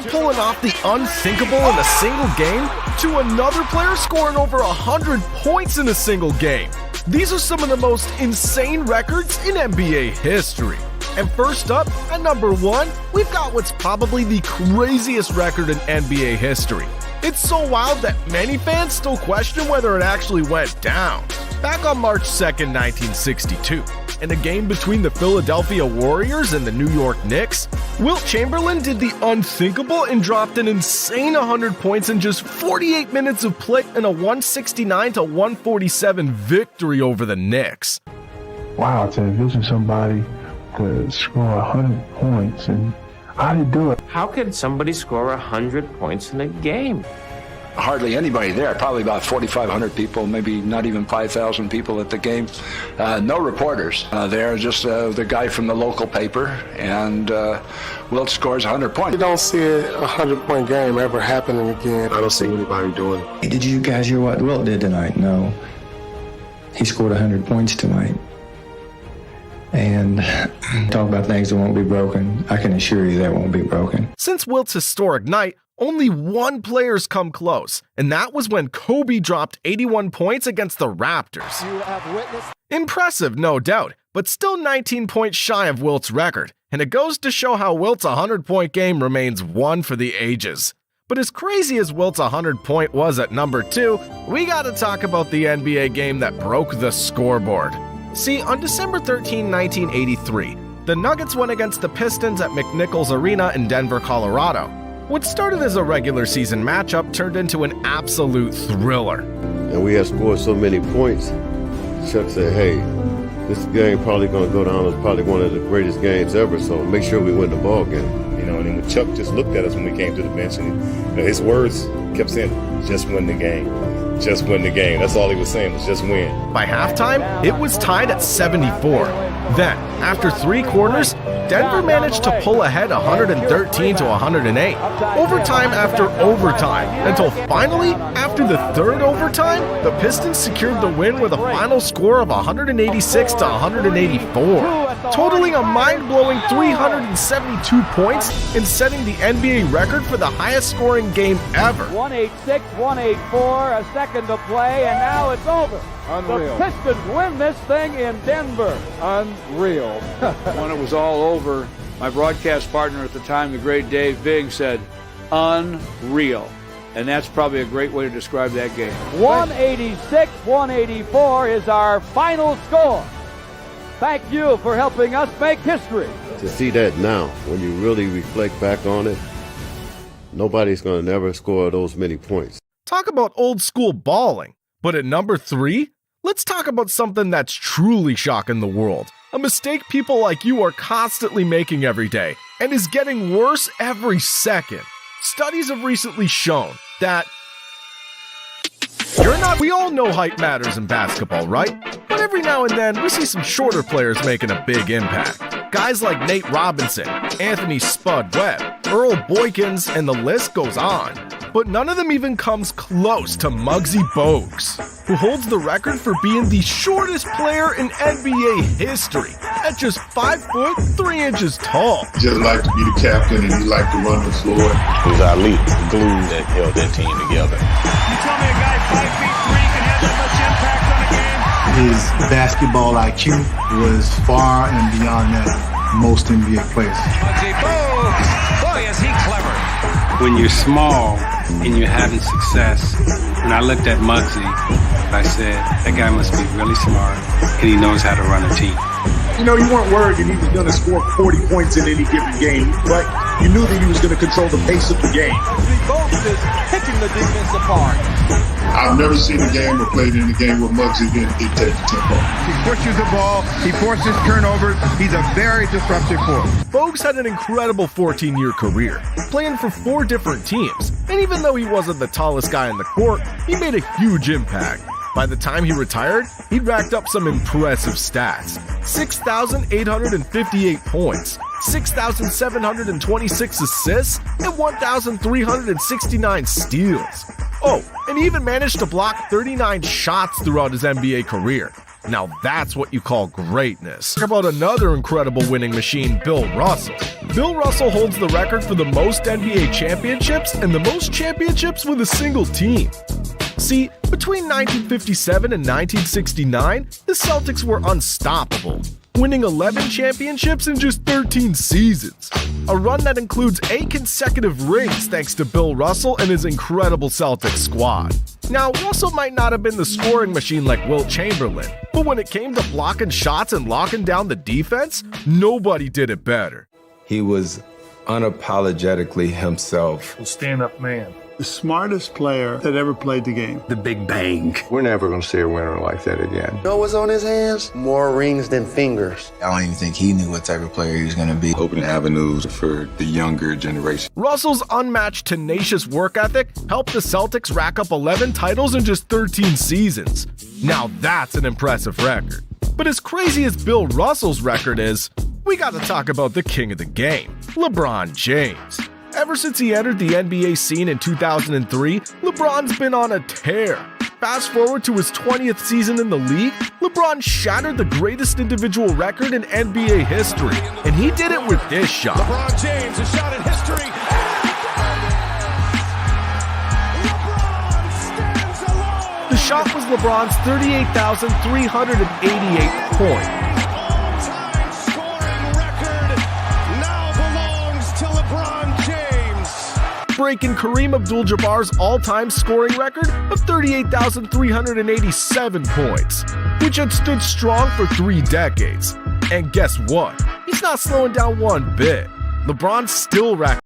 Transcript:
player pulling off the unthinkable in a single game to another player scoring over 100 points in a single game. These are some of the most insane records in NBA history. And first up, at number 1, we've got what's probably the craziest record in NBA history. It's so wild that many fans still question whether it actually went down. Back on March 2nd, 1962, in a game between the Philadelphia Warriors and the New York Knicks, Wilt Chamberlain did the unthinkable and dropped an insane 100 points in just 48 minutes of play in a 169-147 victory over the Knicks. Wow, to envision somebody to score 100 points, and how did he do it? How could somebody score 100 points in a game? Hardly anybody there, probably about 4,500 people, maybe not even 5,000 people at the game. No reporters there, just the guy from the local paper, and Wilt scores 100 points. You don't see a 100-point game ever happening again. I don't see anybody doing it. Did you guys hear what Wilt did tonight? No. He scored 100 points tonight. And talk about things that won't be broken. I can assure you that won't be broken. Since Wilt's historic night, only one player's come close, and that was when Kobe dropped 81 points against the Raptors. Impressive, no doubt, but still 19 points shy of Wilt's record, and it goes to show how Wilt's 100-point game remains one for the ages. But as crazy as Wilt's 100-point was at number 2, we gotta talk about the NBA game that broke the scoreboard. See, on December 13, 1983, the Nuggets went against the Pistons at McNichols Arena in Denver, Colorado. What started as a regular season matchup turned into an absolute thriller. And we had scored so many points, Chuck said, hey, this game probably going to go down as probably one of the greatest games ever, so make sure we win the ball game. You know, and then Chuck just looked at us when we came to the bench, and his words kept saying, just win the game. Just win the game. That's all he was saying, was just win. By halftime, it was tied at 74. Then, after 3 quarters, Denver managed to pull ahead 113-108. Overtime after overtime, until finally, after the 3rd overtime, the Pistons secured the win with a final score of 186-184, totaling a mind-blowing 372 points and setting the NBA record for the highest scoring game ever. 186-184, a second to play, and now it's over. Unreal. The Pistons win this thing in Denver. Unreal. When it was all over, my broadcast partner at the time, the great Dave Biggs, said, unreal. And that's probably a great way to describe that game. 186-184 is our final score. Thank you for helping us make history. To see that now, when you really reflect back on it, nobody's going to never score those many points. Talk about old school balling. But at number 3, let's talk about something that's truly shocking the world. A mistake people like you are constantly making every day, and is getting worse every second. Studies have recently shown that we all know height matters in basketball, right? But every now and then, we see some shorter players making a big impact. Guys like Nate Robinson, Anthony Spud Webb, Earl Boykins, and the list goes on. But none of them even comes close to Muggsy Bogues, who holds the record for being the shortest player in NBA history at just 5 foot 3 inches tall. He just liked to be the captain, and he liked to run the floor. He was our lead, the glue that held that team together. You tell me a guy 5 feet 3 can have that much impact on a game? His basketball IQ was far and beyond that of most NBA players. Muggsy Bogues, boy, is he clever. When you're small and you're having success, when I looked at Muggsy, I said, that guy must be really smart, and he knows how to run a team. You know, you weren't worried that he was going to score 40 points in any given game, but you knew that he was going to control the pace of the game. Muggsy Bogues is picking the defense apart. I've never seen a game or played in a game where Muggsy didn't dictate the tempo. He pushes the ball, he forces turnovers, he's a very disruptive force. Bogues had an incredible 14-year career, playing for 4 different teams, and even though he wasn't the tallest guy in the court, he made a huge impact. By the time he retired, he'd racked up some impressive stats. 6,858 points, 6,726 assists, and 1,369 steals. Oh, and he even managed to block 39 shots throughout his NBA career. Now that's what you call greatness. Talk about another incredible winning machine, Bill Russell. Bill Russell holds the record for the most NBA championships and the most championships with a single team. See, between 1957 and 1969, the Celtics were unstoppable, winning 11 championships in just 13 seasons. A run that includes 8 consecutive rings thanks to Bill Russell and his incredible Celtics squad. Now, Russell might not have been the scoring machine like Wilt Chamberlain, but when it came to blocking shots and locking down the defense, nobody did it better. He was unapologetically himself. Stand-up man. The smartest player that ever played the game. The Big Bang. We're never going to see a winner like that again. You know what's on his hands? More rings than fingers. I don't even think he knew what type of player he was going to be. Opening avenues for the younger generation. Russell's unmatched tenacious work ethic helped the Celtics rack up 11 titles in just 13 seasons. Now that's an impressive record. But as crazy as Bill Russell's record is, we got to talk about the king of the game, LeBron James. Ever since he entered the NBA scene in 2003, LeBron's been on a tear. Fast forward to his 20th season in the league, LeBron shattered the greatest individual record in NBA history, and he did it with this shot. LeBron James, a shot in history. LeBron stands alone. The shot was LeBron's 38,388 points. Breaking Kareem Abdul-Jabbar's all-time scoring record of 38,387 points, which had stood strong for 3 decades. And guess what? He's not slowing down one bit. LeBron still racked